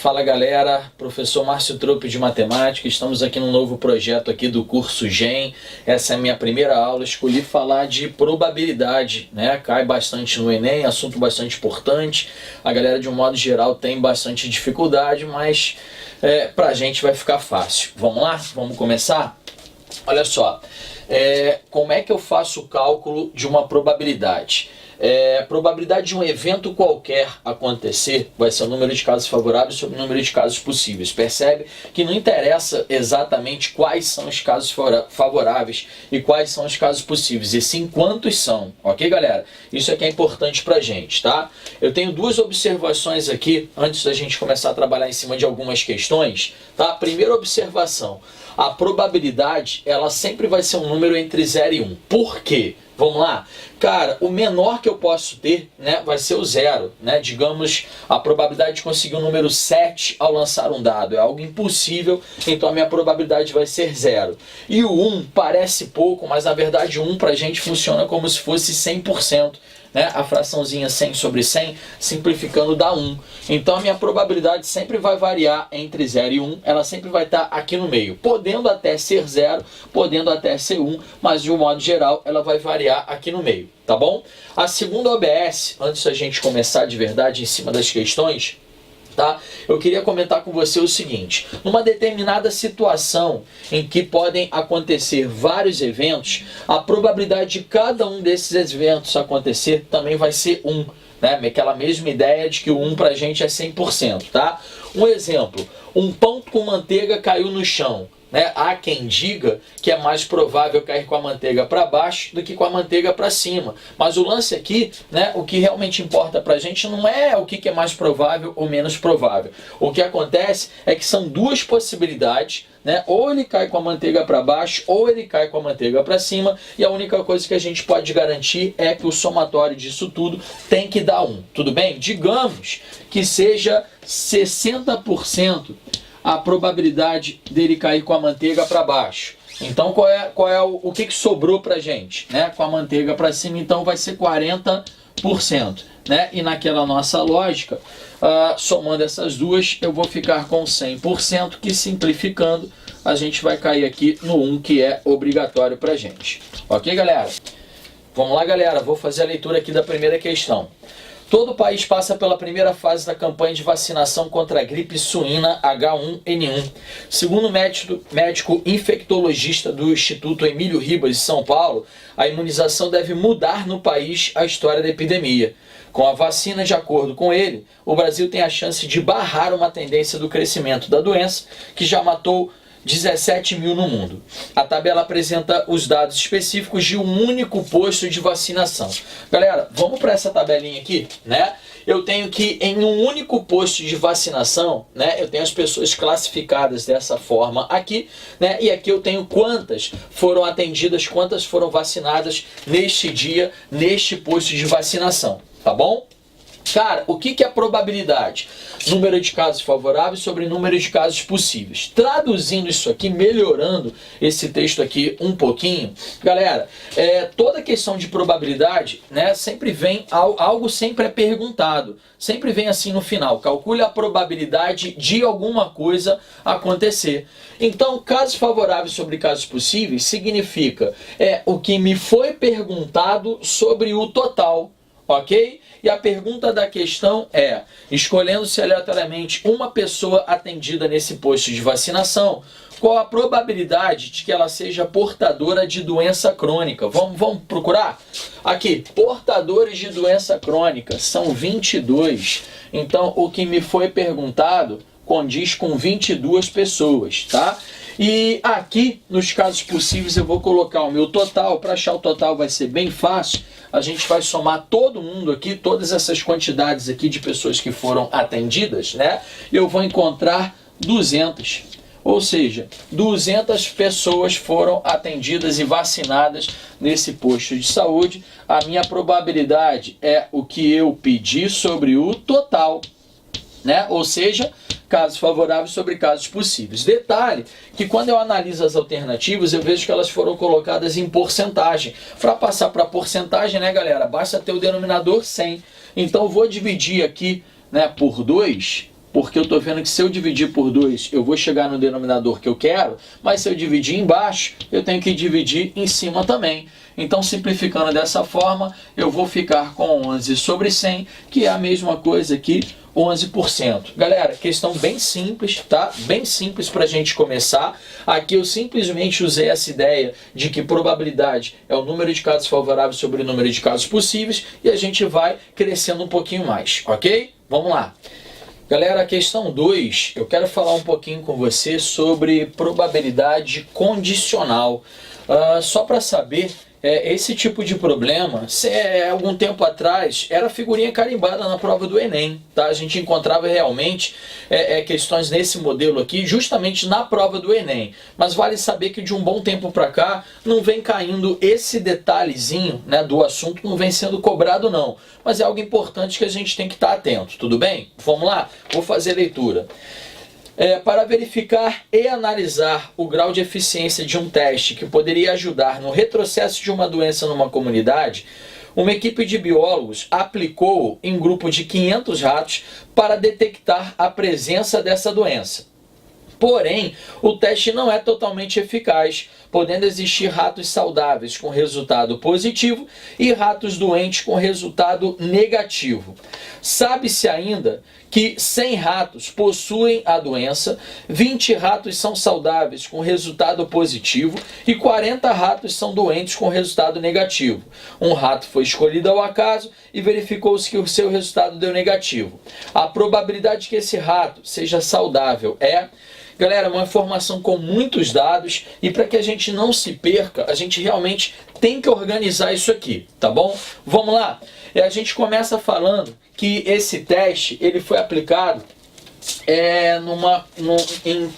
Fala galera, professor Márcio Trope de Matemática, estamos aqui num novo projeto aqui do curso GEM. Essa é a minha primeira aula, escolhi falar de probabilidade, né? Cai bastante no Enem, assunto bastante importante. A galera de um modo geral tem bastante dificuldade, mas pra gente vai ficar fácil. Vamos lá? Vamos começar? Olha só, como é que eu faço o cálculo de uma probabilidade? Probabilidade de um evento qualquer acontecer vai ser o número de casos favoráveis sobre o número de casos possíveis. Percebe que não interessa exatamente quais são os casos favoráveis e quais são os casos possíveis, e sim quantos são, ok galera? Isso aqui é importante pra gente, tá? Eu tenho duas observações aqui antes da gente começar a trabalhar em cima de algumas questões, tá? Primeira observação, a probabilidade ela sempre vai ser um número entre 0 e 1. Por quê? Vamos lá? Cara, o menor que eu posso ter, né, vai ser o 0, né? Digamos, a probabilidade de conseguir o número 7 ao lançar um dado. É algo impossível, então a minha probabilidade vai ser 0. E o 1 parece pouco, mas na verdade o 1 pra gente funciona como se fosse 100%. Né? A fraçãozinha 100 sobre 100, simplificando dá 1. Então a minha probabilidade sempre vai variar entre 0 e 1, ela sempre vai estar aqui no meio, podendo até ser 0, podendo até ser 1, mas de um modo geral ela vai variar aqui no meio, tá bom? A segunda OBS, antes da gente começar de verdade em cima das questões, tá? Eu queria comentar com você o seguinte: numa determinada situação em que podem acontecer vários eventos, a probabilidade de cada um desses eventos acontecer também vai ser 1, né? Aquela mesma ideia de que o 1 pra gente é 100%, tá? Um exemplo, um pão com manteiga caiu no chão. Né? Há quem diga que é mais provável cair com a manteiga para baixo do que com a manteiga para cima. Mas o lance aqui, né, o que realmente importa para a gente não é o que é mais provável ou menos provável. O que acontece é que são duas possibilidades, né? Ou ele cai com a manteiga para baixo ou ele cai com a manteiga para cima. E a única coisa que a gente pode garantir é que o somatório disso tudo tem que dar 1. Tudo bem? Digamos que seja 60% a probabilidade dele cair com a manteiga para baixo. Então qual é o que sobrou pra gente, né? Com a manteiga para cima, então vai ser 40%, né? E naquela nossa lógica, somando essas duas, eu vou ficar com 100%, que simplificando, a gente vai cair aqui no 1, que é obrigatório pra gente. Ok, galera? Vamos lá, galera, vou fazer a leitura aqui da primeira questão. Todo o país passa pela primeira fase da campanha de vacinação contra a gripe suína H1N1. Segundo o médico infectologista do Instituto Emílio Ribas de São Paulo, a imunização deve mudar no país a história da epidemia. Com a vacina, de acordo com ele, o Brasil tem a chance de barrar uma tendência do crescimento da doença, que já matou 17 mil no mundo. A tabela apresenta os dados específicos de um único posto de vacinação. Galera, vamos para essa tabelinha aqui, né? Eu tenho que em um único posto de vacinação, né? Eu tenho as pessoas classificadas dessa forma aqui, né? E aqui eu tenho quantas foram atendidas, quantas foram vacinadas neste dia, neste posto de vacinação, tá bom? Cara, o que é probabilidade? Número de casos favoráveis sobre número de casos possíveis. Traduzindo isso aqui, melhorando esse texto aqui um pouquinho, galera, toda questão de probabilidade, né, sempre vem, algo sempre é perguntado, sempre vem assim no final, calcule a probabilidade de alguma coisa acontecer. Então, casos favoráveis sobre casos possíveis significa o que me foi perguntado sobre o total. Ok? E a pergunta da questão é, escolhendo-se aleatoriamente uma pessoa atendida nesse posto de vacinação, qual a probabilidade de que ela seja portadora de doença crônica? Vamos procurar? Aqui, portadores de doença crônica são 22. Então, o que me foi perguntado condiz com 22 pessoas, tá? E aqui, nos casos possíveis, eu vou colocar o meu total. Para achar o total vai ser bem fácil. A gente vai somar todo mundo aqui, todas essas quantidades aqui de pessoas que foram atendidas, né? Eu vou encontrar 200. Ou seja, 200 pessoas foram atendidas e vacinadas nesse posto de saúde. A minha probabilidade é o que eu pedi sobre o total, né? Ou seja, casos favoráveis sobre casos possíveis. Detalhe que quando eu analiso as alternativas, eu vejo que elas foram colocadas em porcentagem. Para passar para porcentagem, né, galera, basta ter o denominador 100. Então eu vou dividir aqui, né, por 2, porque eu estou vendo que se eu dividir por 2, eu vou chegar no denominador que eu quero, mas se eu dividir embaixo, eu tenho que dividir em cima também. Então, simplificando dessa forma, eu vou ficar com 11 sobre 100, que é a mesma coisa que 11%. Galera, questão bem simples, tá? Bem simples para a gente começar. Aqui eu simplesmente usei essa ideia de que probabilidade é o número de casos favoráveis sobre o número de casos possíveis e a gente vai crescendo um pouquinho mais, ok? Vamos lá. Galera, a questão 2, eu quero falar um pouquinho com você sobre probabilidade condicional. Só para saber, esse tipo de problema, algum tempo atrás, era figurinha carimbada na prova do Enem, tá? A gente encontrava realmente questões nesse modelo aqui, justamente na prova do Enem. Mas vale saber que de um bom tempo para cá, não vem caindo esse detalhezinho, né, do assunto, não vem sendo cobrado não. Mas é algo importante que a gente tem que estar atento, tudo bem? Vamos lá? Vou fazer a leitura. Para verificar e analisar o grau de eficiência de um teste que poderia ajudar no retrocesso de uma doença numa comunidade, uma equipe de biólogos aplicou em grupo de 500 ratos para detectar a presença dessa doença. Porém, o teste não é totalmente eficaz, podendo existir ratos saudáveis com resultado positivo e ratos doentes com resultado negativo. Sabe-se ainda que 100 ratos possuem a doença, 20 ratos são saudáveis com resultado positivo e 40 ratos são doentes com resultado negativo. Um rato foi escolhido ao acaso e verificou-se que o seu resultado deu negativo. A probabilidade que esse rato seja saudável é... Galera, uma informação com muitos dados e para que a gente não se perca, a gente realmente tem que organizar isso aqui, tá bom? Vamos lá? A gente começa falando que esse teste ele foi aplicado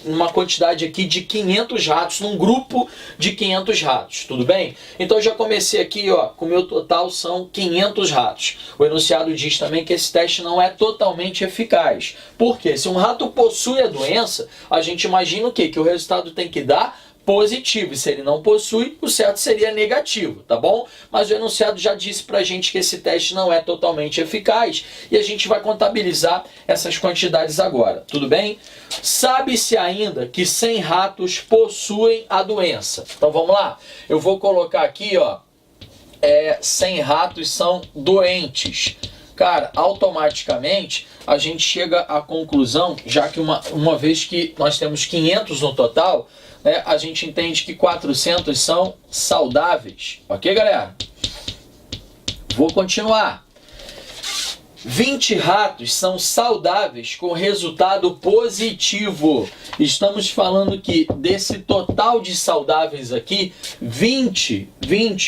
numa quantidade aqui de 500 ratos, num grupo de 500 ratos, tudo bem? Então eu já comecei aqui, ó, com o meu total são 500 ratos. O enunciado diz também que esse teste não é totalmente eficaz. Por quê? Se um rato possui a doença, a gente imagina o quê? Que o resultado tem que dar positivo, e se ele não possui, o certo seria negativo, tá bom? Mas o enunciado já disse pra gente que esse teste não é totalmente eficaz e a gente vai contabilizar essas quantidades agora, tudo bem? Sabe-se ainda que 100 ratos possuem a doença. Então vamos lá, eu vou colocar aqui, ó, 100 ratos são doentes. Cara, automaticamente a gente chega à conclusão, já que uma vez que nós temos 500 no total, a gente entende que 400 são saudáveis. Ok, galera? Vou continuar. 20 ratos são saudáveis com resultado positivo. Estamos falando que desse total de saudáveis aqui, 20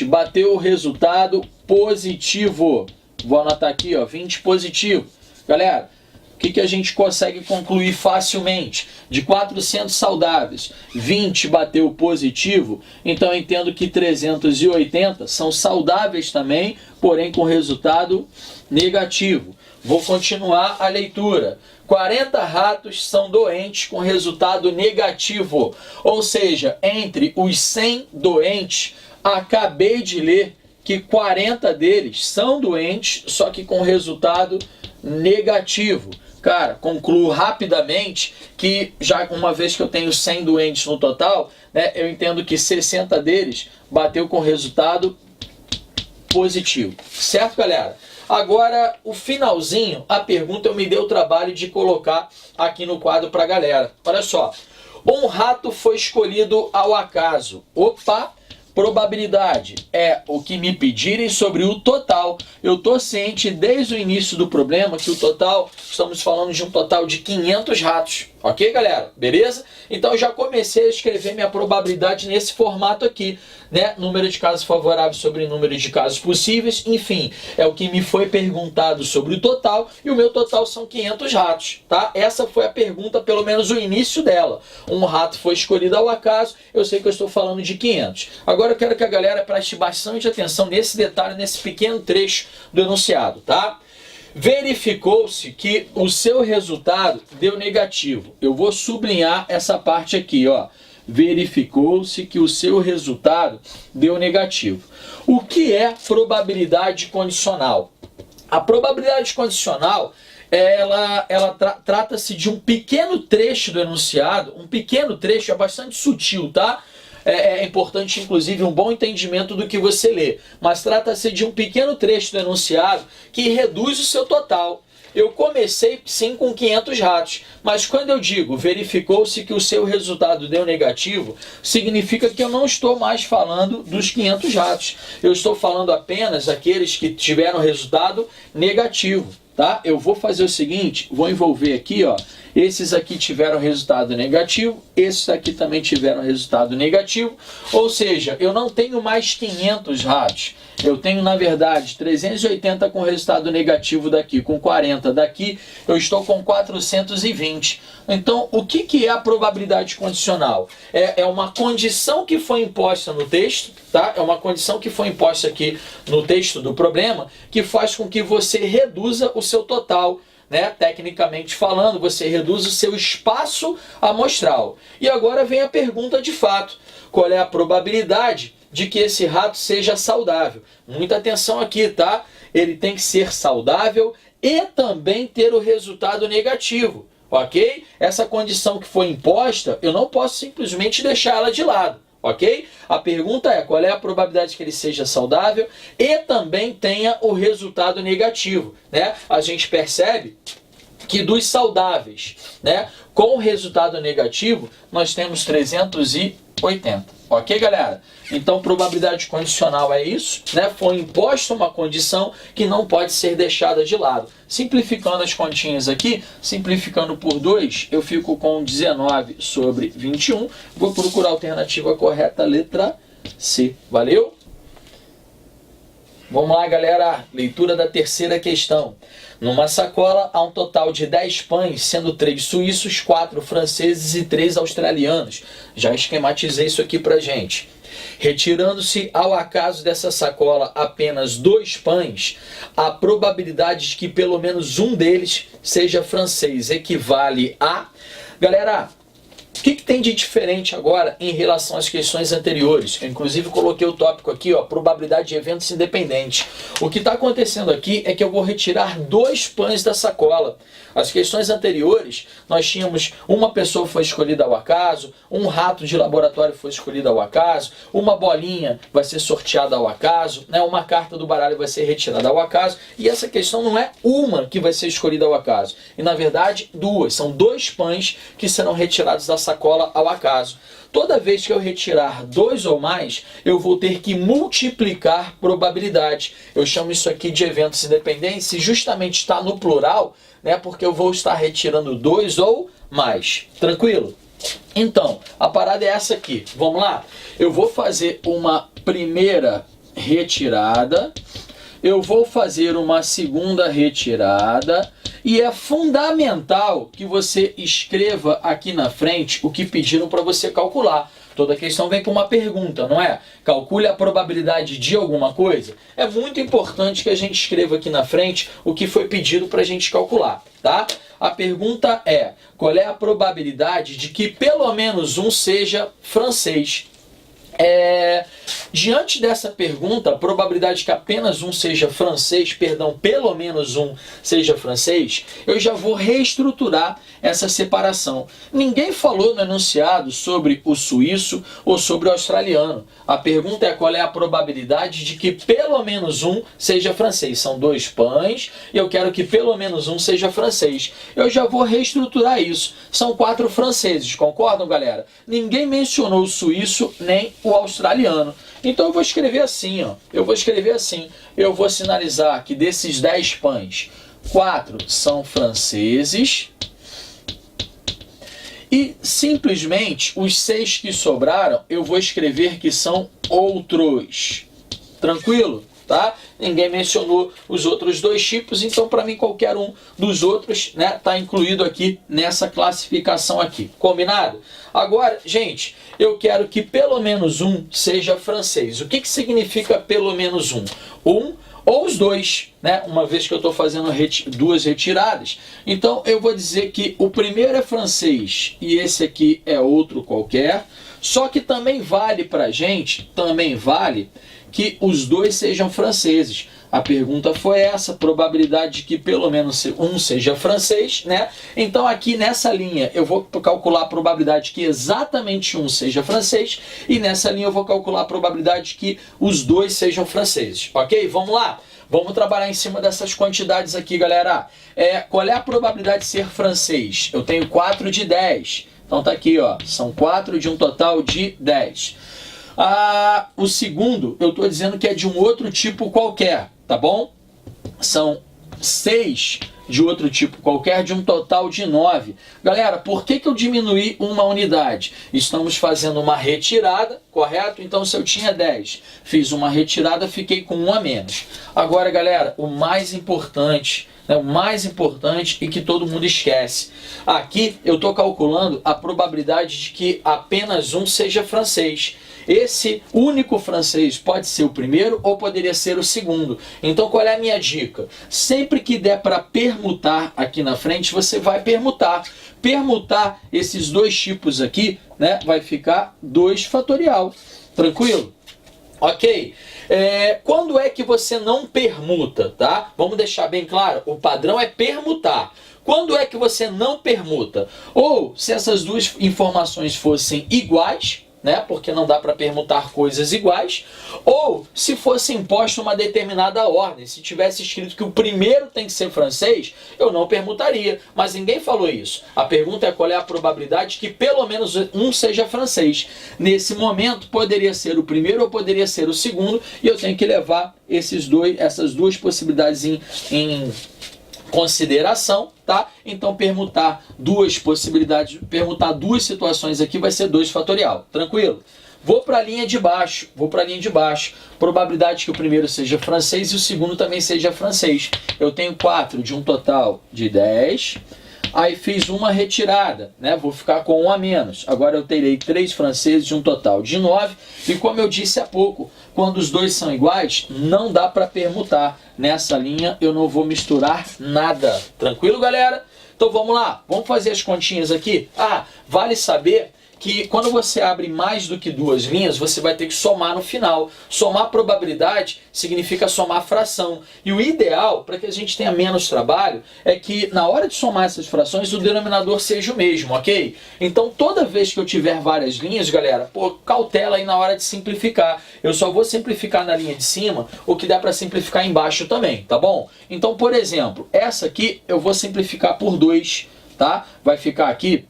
bateu o resultado positivo. Vou anotar aqui, ó, 20 positivo. Galera, o que a gente consegue concluir facilmente? De 400 saudáveis, 20 bateu positivo, então eu entendo que 380 são saudáveis também, porém com resultado negativo. Vou continuar a leitura. 40 ratos são doentes com resultado negativo, ou seja, entre os 100 doentes, acabei de ler que 40 deles são doentes, só que com resultado negativo. Cara, concluo rapidamente que já uma vez que eu tenho 100 doentes no total, eu entendo que 60 deles bateu com resultado positivo. Certo, galera? Agora, o finalzinho, a pergunta eu me dei o trabalho de colocar aqui no quadro para a galera. Olha só, um rato foi escolhido ao acaso. Opa! Probabilidade é o que me pedirem sobre o total. Eu estou ciente desde o início do problema que o total, estamos falando de um total de 500 ratos. Ok, galera? Beleza? Então eu já comecei a escrever minha probabilidade nesse formato aqui, né? Número de casos favoráveis sobre número de casos possíveis. Enfim, é o que me foi perguntado sobre o total e o meu total são 500 ratos, tá? Essa foi a pergunta, pelo menos o início dela. Um rato foi escolhido ao acaso, eu sei que eu estou falando de 500. Agora eu quero que a galera preste bastante atenção nesse detalhe, nesse pequeno trecho do enunciado, tá? Verificou-se que o seu resultado deu negativo. Eu vou sublinhar essa parte aqui, ó. Verificou-se que o seu resultado deu negativo. O que é probabilidade condicional? A probabilidade condicional trata-se de um pequeno trecho do enunciado, um pequeno trecho, é bastante sutil, tá? É importante, inclusive, um bom entendimento do que você lê, mas trata-se de um pequeno trecho do enunciado que reduz o seu total. Eu comecei sim com 500 ratos, mas quando eu digo verificou-se que o seu resultado deu negativo, significa que eu não estou mais falando dos 500 ratos. Eu estou falando apenas aqueles que tiveram resultado negativo, tá? Eu vou fazer o seguinte, vou envolver aqui, ó, esses aqui tiveram resultado negativo, esses aqui também tiveram resultado negativo, ou seja, eu não tenho mais 500 ratos. Eu tenho, na verdade, 380 com resultado negativo daqui, com 40 daqui, eu estou com 420. Então, o que é a probabilidade condicional? É uma condição que foi imposta no texto, tá? É uma condição que foi imposta aqui no texto do problema, que faz com que você reduza o seu total, né? Tecnicamente falando, você reduz o seu espaço amostral. E agora vem a pergunta de fato. Qual é a probabilidade de que esse rato seja saudável? Muita atenção aqui, tá? Ele tem que ser saudável e também ter o resultado negativo, ok? Essa condição que foi imposta, eu não posso simplesmente deixar ela de lado, ok? A pergunta é, qual é a probabilidade que ele seja saudável e também tenha o resultado negativo, né? A gente percebe que dos saudáveis, né, com o resultado negativo, nós temos 380. Ok, galera? Então, probabilidade condicional é isso, né? Foi imposta uma condição que não pode ser deixada de lado. Simplificando as continhas aqui, simplificando por 2, eu fico com 19 sobre 21. Vou procurar a alternativa correta, letra C. Valeu? Vamos lá, galera. Leitura da terceira questão. Numa sacola há um total de 10 pães, sendo 3 suíços, 4 franceses e 3 australianos. Já esquematizei isso aqui pra gente. Retirando-se ao acaso dessa sacola apenas 2 pães, a probabilidade de que pelo menos um deles seja francês equivale a... Galera, o que tem de diferente agora em relação às questões anteriores? Eu, inclusive, coloquei o tópico aqui, ó, probabilidade de eventos independentes. O que está acontecendo aqui é que eu vou retirar 2 pães da sacola. As questões anteriores, nós tínhamos uma pessoa foi escolhida ao acaso, um rato de laboratório foi escolhido ao acaso, uma bolinha vai ser sorteada ao acaso, né? Uma carta do baralho vai ser retirada ao acaso, e essa questão não é uma que vai ser escolhida ao acaso, e na verdade 2, são 2 pães que serão retirados da sacola ao acaso. Toda vez que eu retirar 2 ou mais, eu vou ter que multiplicar probabilidade. Eu chamo isso aqui de eventos independentes, e justamente está no plural, né, porque eu vou estar retirando 2 ou mais. Tranquilo? Então, a parada é essa aqui. Vamos lá? Eu vou fazer uma primeira retirada, eu vou fazer uma segunda retirada, e é fundamental que você escreva aqui na frente o que pediram para você calcular. Toda questão vem com uma pergunta, não é? Calcule a probabilidade de alguma coisa. É muito importante que a gente escreva aqui na frente o que foi pedido para a gente calcular, tá? A pergunta é, qual é a probabilidade de que pelo menos um seja francês? Diante dessa pergunta, a probabilidade de que apenas um seja francês, perdão, pelo menos um seja francês, eu já vou reestruturar essa separação. Ninguém falou no enunciado sobre o suíço ou sobre o australiano. A pergunta é qual é a probabilidade de que pelo menos um seja francês. São 2 pães e eu quero que pelo menos um seja francês. Eu já vou reestruturar isso. São 4 franceses, concordam, galera? Ninguém mencionou o suíço nem o australiano. Então eu vou escrever assim, ó. Eu vou sinalizar que desses 10 pães, 4 são franceses e simplesmente os 6 que sobraram eu vou escrever que são outros. Tranquilo? Tá? Ninguém mencionou os outros 2 tipos, então para mim qualquer um dos outros, né, tá incluído aqui nessa classificação aqui. Combinado? Agora, gente, eu quero que pelo menos um seja francês. O que significa pelo menos um? Um ou os 2, né? Uma vez que eu estou fazendo 2 retiradas. Então eu vou dizer que o primeiro é francês e esse aqui é outro qualquer. Só que também vale pra gente, também vale que os dois sejam franceses. A pergunta foi essa, probabilidade de que pelo menos um seja francês, né? Então aqui nessa linha eu vou calcular a probabilidade de que exatamente um seja francês, e nessa linha eu vou calcular a probabilidade de que os dois sejam franceses, ok? Vamos lá? Vamos trabalhar em cima dessas quantidades aqui, galera. Qual é a probabilidade de ser francês? Eu tenho 4 de 10. Então tá aqui, ó, são 4 de um total de 10. O segundo, eu estou dizendo que é de um outro tipo qualquer, tá bom? São 6 de outro tipo qualquer, de um total de 9. Galera, por que eu diminuí uma unidade? Estamos fazendo uma retirada, correto? Então, se eu tinha 10, fiz uma retirada, fiquei com 1 a menos. Agora, galera, o mais importante e que todo mundo esquece. Aqui eu estou calculando a probabilidade de que apenas um seja francês. Esse único francês pode ser o primeiro ou poderia ser o segundo. Então qual é a minha dica? Sempre que der para permutar aqui na frente, você vai permutar. Permutar esses dois tipos aqui, né, vai ficar 2 fatorial. Tranquilo? Ok? Quando é que você não permuta, tá? Vamos deixar bem claro, o padrão é permutar. Quando é que você não permuta? Ou se essas duas informações fossem iguais, né? Porque não dá para permutar coisas iguais, ou se fosse imposta uma determinada ordem. Se tivesse escrito que o primeiro tem que ser francês, eu não permutaria, mas ninguém falou isso. A pergunta é qual é a probabilidade que pelo menos um seja francês. Nesse momento poderia ser o primeiro ou poderia ser o segundo, e eu tenho que levar essas duas possibilidades em consideração, tá? Então permutar duas possibilidades, permutar duas situações aqui vai ser 2 fatorial, tranquilo? Vou para a linha de baixo, probabilidade que o primeiro seja francês e o segundo também seja francês. Eu tenho 4 de um total de 10, aí fiz uma retirada, né? Vou ficar com 1 a menos. Agora eu terei 3 franceses de um total de 9, e como eu disse há pouco, quando os dois são iguais, não dá para permutar. Nessa linha eu não vou misturar nada. Tranquilo, galera? Então vamos lá, vamos fazer as continhas aqui. Vale saber que quando você abre mais do que 2 linhas, você vai ter que somar no final. Somar probabilidade significa somar fração. E o ideal, para que a gente tenha menos trabalho, é que na hora de somar essas frações, o denominador seja o mesmo, ok? Então toda vez que eu tiver várias linhas, galera, cautela aí na hora de simplificar. Eu só vou simplificar na linha de cima o que dá para simplificar embaixo também, tá bom? Então, por exemplo, essa aqui eu vou simplificar por 2, tá? Vai ficar aqui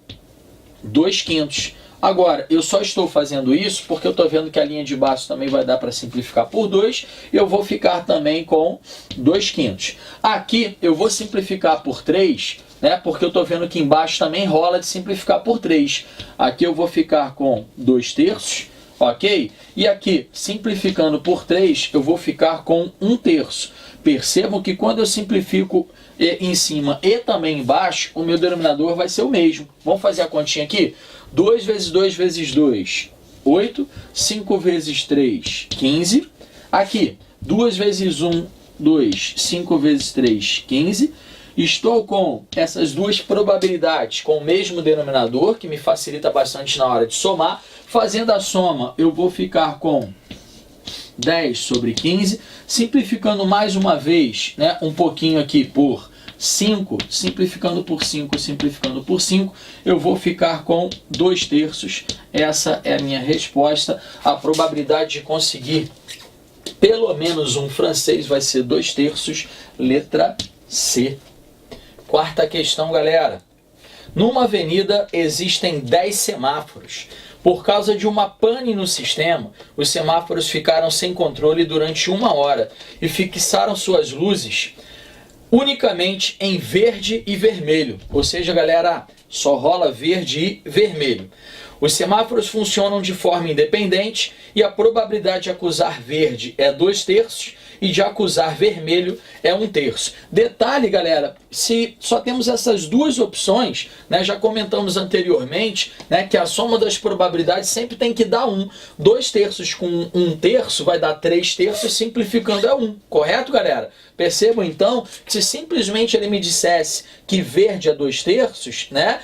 2/5. Agora, eu só estou fazendo isso porque eu estou vendo que a linha de baixo também vai dar para simplificar por 2. E eu vou ficar também com 2/5. Aqui eu vou simplificar por 3, né? Porque eu estou vendo que embaixo também rola de simplificar por 3. Aqui eu vou ficar com 2/3, ok? E aqui, simplificando por 3, eu vou ficar com 1/3. Percebam que quando eu simplifico em cima e também embaixo, o meu denominador vai ser o mesmo. Vamos fazer a continha aqui? 2 vezes 2 vezes 2, 8. 5 vezes 3, 15. Aqui, 2 vezes 1, 2. 5 vezes 3, 15. Estou com essas duas probabilidades com o mesmo denominador, que me facilita bastante na hora de somar. Fazendo a soma, eu vou ficar com 10 sobre 15. Simplificando mais uma vez, né, um pouquinho aqui por 5, simplificando por 5, eu vou ficar com 2/3. Essa é a minha resposta. A probabilidade de conseguir pelo menos um francês vai ser 2/3, letra C. Quarta questão, galera. Numa avenida existem 10 semáforos. Por causa de uma pane no sistema, os semáforos ficaram sem controle durante 1 hora e fixaram suas luzes unicamente em verde e vermelho. Ou seja, galera, só rola verde e vermelho. Os semáforos funcionam de forma independente e a probabilidade de acusar verde é 2/3 e de acusar vermelho é 1/3. Detalhe, galera, se só temos essas duas opções, né, já comentamos anteriormente, né, que a soma das probabilidades sempre tem que dar 1. 2/3 com 1/3 vai dar 3/3, simplificando é 1. Correto, galera? Percebam então que se simplesmente ele me dissesse que verde é 2/3, né,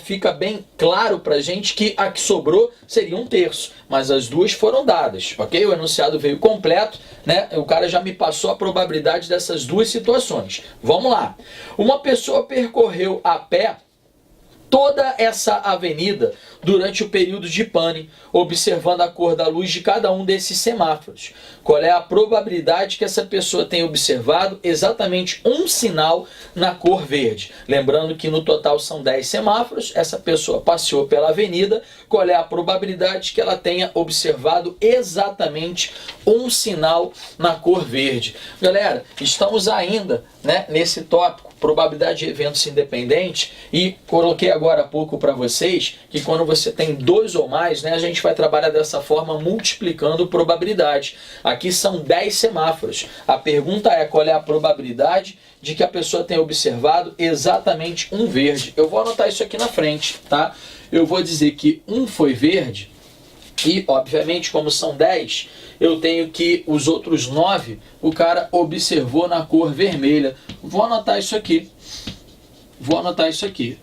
fica bem claro pra gente que e a que sobrou seria 1/3, mas as duas foram dadas, ok? O enunciado veio completo, né? O cara já me passou a probabilidade dessas duas situações. Vamos lá. Uma pessoa percorreu a pé toda essa avenida durante o período de pane, observando a cor da luz de cada um desses semáforos. Qual é a probabilidade que essa pessoa tenha observado exatamente um sinal na cor verde? Lembrando que no total são 10 semáforos, essa pessoa passeou pela avenida, qual é a probabilidade que ela tenha observado exatamente um sinal na cor verde? Galera, estamos ainda, né, nesse tópico, probabilidade de eventos independentes, e coloquei agora há pouco para vocês que quando você tem 2 ou mais, né, a gente vai trabalhar dessa forma multiplicando probabilidade. Aqui são 10 semáforos. A pergunta é qual é a probabilidade de que a pessoa tenha observado exatamente um verde. Eu vou anotar isso aqui na frente, tá? Eu vou dizer que um foi verde e, obviamente, como são 10, eu tenho que os outros 9, o cara observou na cor vermelha. Vou anotar isso aqui.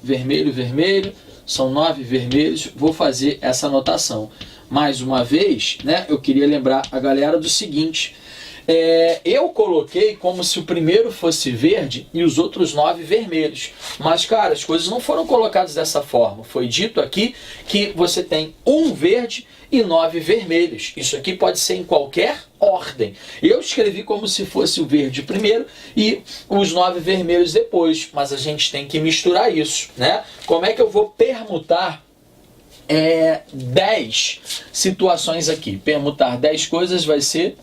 Vermelho, vermelho. São 9 vermelhos. Vou fazer essa anotação. Mais uma vez, né, eu queria lembrar a galera do seguinte. Eu coloquei como se o primeiro fosse verde e os outros 9 vermelhos. Mas, cara, as coisas não foram colocadas dessa forma. Foi dito aqui que você tem um verde e 9 vermelhos. Isso aqui pode ser em qualquer ordem. Eu escrevi como se fosse o verde primeiro e os 9 vermelhos depois. Mas a gente tem que misturar isso, né? Como é que eu vou permutar 10 situações aqui? Permutar 10 coisas vai ser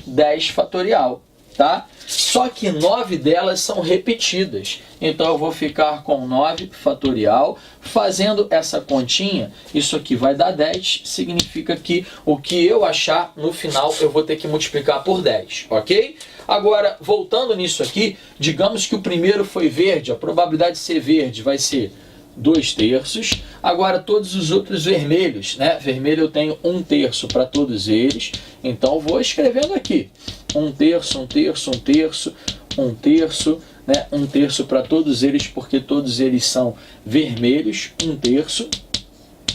10 fatorial, tá? Só que 9 delas são repetidas. Então eu vou ficar com 9 fatorial. Fazendo essa continha, isso aqui vai dar 10. Significa que o que eu achar no final eu vou ter que multiplicar por 10, ok? Agora, voltando nisso aqui, digamos que o primeiro foi verde. A probabilidade de ser verde vai ser 2/3. Agora todos os outros vermelhos, né? Vermelho eu tenho 1/3 para todos eles. Então vou escrevendo aqui 1/3, 1/3, 1/3, 1/3, né? 1/3 para todos eles, porque todos eles são vermelhos. 1/3,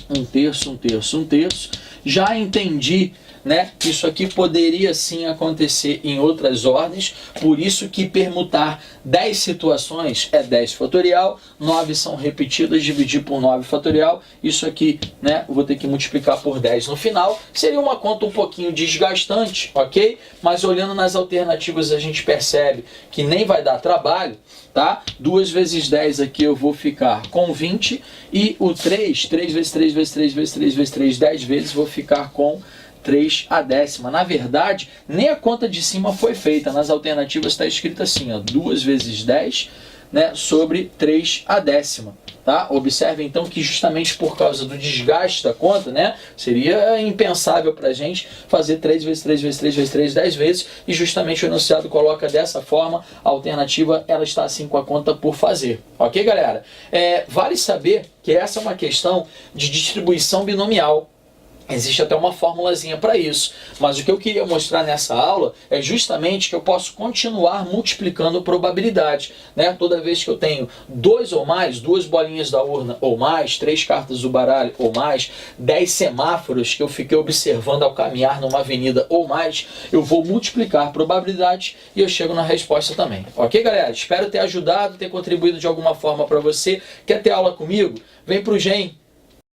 1/3, 1/3, 1/3. Já entendi, né, que isso aqui poderia sim acontecer em outras ordens, por isso que permutar 10 situações é 10 fatorial, 9 são repetidas, dividir por 9 fatorial, isso aqui, né, eu vou ter que multiplicar por 10 no final, seria uma conta um pouquinho desgastante, ok? Mas olhando nas alternativas a gente percebe que nem vai dar trabalho, tá? 2 vezes 10 aqui eu vou ficar com 20, e o 3 vezes 3 vezes 3 vezes 3 vezes 3, 10 vezes, vou ficar com 3/10. Na verdade, nem a conta de cima foi feita. Nas alternativas está escrito assim, ó, 2 vezes 10, né, sobre 3/10. Tá? Observe então que justamente por causa do desgaste da conta, né, seria impensável para a gente fazer 3 vezes 3 vezes 3 vezes 3, 10 vezes, e justamente o enunciado coloca dessa forma. A alternativa ela está assim com a conta por fazer. Ok, galera? Vale saber que essa é uma questão de distribuição binomial. Existe até uma formulazinha para isso, mas o que eu queria mostrar nessa aula é justamente que eu posso continuar multiplicando probabilidade, né? Toda vez que eu tenho 2 ou mais, 2 bolinhas da urna ou mais, 3 cartas do baralho ou mais, 10 semáforos que eu fiquei observando ao caminhar numa avenida ou mais, eu vou multiplicar a probabilidade e eu chego na resposta também. Ok, galera? Espero ter ajudado, ter contribuído de alguma forma para você. Quer ter aula comigo? Vem pro GEM.